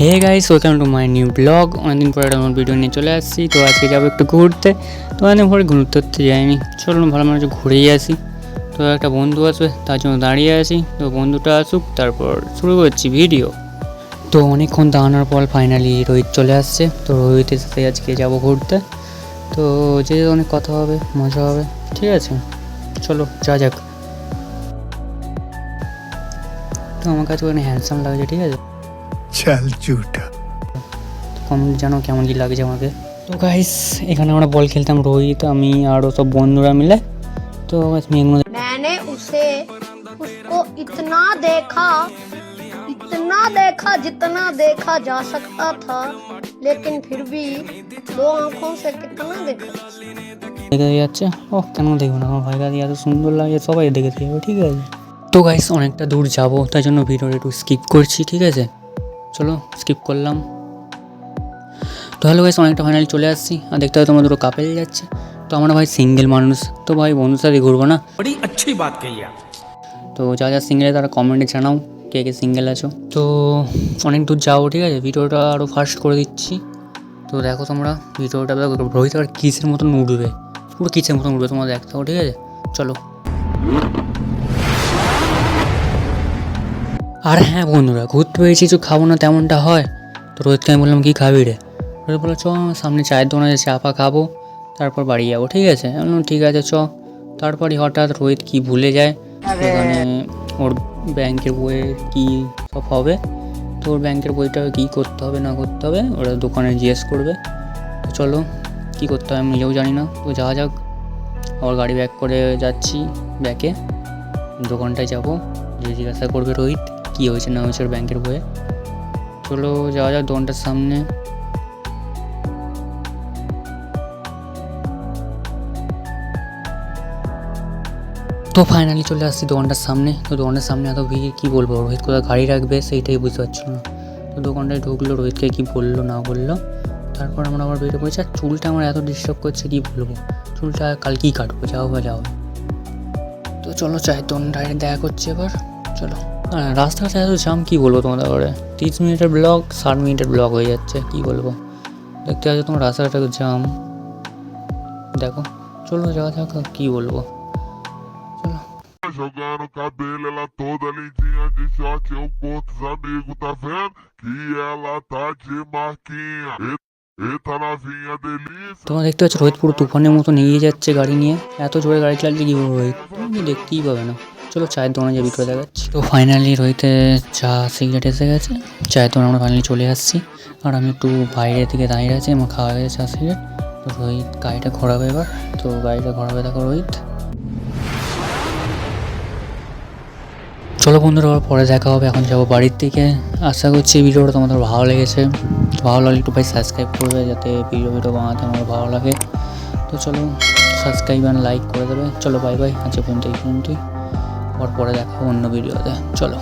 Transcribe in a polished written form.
Hey guys, welcome to my new blog. অনেকদিন পরে আমার ভিডিও নিয়ে চলে আসছি। তো আজকে যাবো একটু ঘুরতে। তো অনেকদিন পরে ঘুরতে যাইনি, চলো ভালো মানুষ ঘুরেই আসি। তো একটা বন্ধু আসবে, তার জন্য দাঁড়িয়ে আছি। তো বন্ধুটা আসুক, তারপর শুরু করছি ভিডিও। তো অনেকক্ষণ দাঁড়ানোর পর ফাইনালি রোহিত চলে আসছে। তো রোহিতের সাথে আজকে যাবো ঘুরতে। তো যে অনেক কথা হবে, মজা হবে, ঠিক আছে, চলো যা যাক। তো আমার কাছে ওখানে হ্যান্ডসাম লাগছে, ঠিক আছে, চল ঝুটা। কমেন্ট জানো কেমন কি লাগছে আমাকে। তো গাইস, এখানে আমরা বল খেলতাম রোহিত, আমি আরও সব বন্ধুরা মিলে। তো मैंने उसको इतना देखा जितना देखा जा सकता था, लेकिन फिर भी दो आंखों से कितना देखा। দেখে যাচ্ছে। ও কেন দেখবো না, আমার ভাইকে এত সুন্দর লাগে, সবাই দেখে যাবে, ঠিক আছে। তো গাইস, অনেকটা দূর যাব, তাই জন্য ভিডিওটা একটু স্কিপ করছি, ঠিক আছে, চলো স্কিপ করলাম। তো হ্যালো গাইস, অনেকটা ফাইনালি চলে আসছি। আর দেখতে হবে তোমরা দুটো কাপেল যাচ্ছে। তো আমরা ভাই সিঙ্গেল মানুষ, তো ভাই বন্ধুর সাথে ঘুরবো না। बड़ी अच्छी बात कही आप। তো যা যা সিঙ্গেল তারা কমেন্টে জানাও কে কে সিঙ্গেল আছো। তো অনেক দূর যাবো, ঠিক আছে, ভিডিওটা আরও ফাস্ট করে দিচ্ছি। তো দেখো তোমরা ভিডিওটা, রোহিত আর কিসের মতন উঠবে, পুরো কিসের মতন উঠবে, তোমরা দেখতে হবে, ঠিক আছে, চলো। আর হ্যাঁ বন্ধুরা, ঘুরতে পেরেছি, কিছু খাবো না তেমনটা হয়। তো রোহিতকে আমি বললাম কী খাবি রে, রোহিত বললো চ সামনে চায়ের দোকানে চা পা খাবো, তারপর বাড়ি যাবো, ঠিক আছে। আমি বললাম ঠিক আছে চ। তারপরই হঠাৎ রোহিত কি ভুলে যায়, সেখানে ওর ব্যাংকের বইয়ে কী সব হবে। তো ওর ব্যাংকের বইটা কী করতে হবে না করতে হবে ওরা দোকানে জিজ্ঞেস করবে। তো চলো কী করতে হবে আমি নিজেও জানি না, তো যাওয়া যাক। আবার গাড়ি ব্যাক করে যাচ্ছি, ব্যাকে দোকানটায় যাবো, যে জিজ্ঞাসা করবে রোহিত কী হয়েছে না হয়েছে ওর ব্যাংকের বইয়ে। চলো যাওয়া যাক দোকানটার সামনে। তো ফাইনালি চলে আসছি দোকানটার সামনে। তো দোকানের সামনে এত ভিড়, কী বলবো, রোহিত কোথায় গাড়ি রাখবে সেইটাই বুঝতে পারছিল না। তো দোকানটায় ঢুকলো, রোহিতকে কী বললো না বললো, তারপর আমরা আবার বেরিয়ে পড়েছি। আর চুলটা আমার এত ডিস্টার্ব করছে, কী বলবো, চুলটা কালকেই কাটবো, যাও বা যাও। তো চলো চায়ের দোকান ডাইরেক্ট দেখা করছে এবার, চলো। রাস্তাঘাটে এত জাম, কী বলবো তোমাদের করে, 30 মিনিটের ব্লগ 60 মিনিটের ব্লগ হয়ে যাচ্ছে, কী বলবো। দেখতে পাচ্ছ তোমার রাস্তাঘাটে জাম, দেখো। চলো যাওয়া যাক, কী বলবো, চলো। Jogando cabelo, ela toda lindinha de short, eu curto os amigos, tá vendo? Que ela tá de marquinha. Eita novinha delícia. তোমরা দেখতে পাচ্ছ রোহিত পুরো তুফানের মতো এগিয়ে যাচ্ছে গাড়ি নিয়ে, এত জোরে গাড়ি চালাচ্ছে, কী বলবো রোহিত, তুমি দেখতেই পাবে না। চলো চায়ের দোকানে যে ভিতরে দেখাচ্ছি। তো ফাইনালি রোহিতে চা সিগারেট এসে গেছে, চায়ের দোকানে আমরা ফাইনালি চলে আসছি। আর আমি একটু বাইরের দিকে দাঁড়িয়ে আছি, আমার খাওয়া হয়ে গেছে চা সিগারেট। তো রোহিত গাড়িটা ঘোরাবে এবার, তো গাড়িটা ঘোরাবে, দেখো রোহিত। চলো বন্ধুরা, আবার পরে দেখা হবে, এখন যাবো বাড়ির দিকে। আশা করছি ভিডিওটা তোমাদের ভালো লেগেছে। ভালো লাগলে একটু ভাই সাবস্ক্রাইব করবে, যাতে ভিডিও বানাতে আমার ভালো লাগে। তো চলো সাবস্ক্রাইব আর লাইক করে দেবে। চলো বাই বাই, আজকে পর্যন্ত এই পর্যন্তই, আবার পরে দেখা হবে অন্য ভিডিওতে, চলো।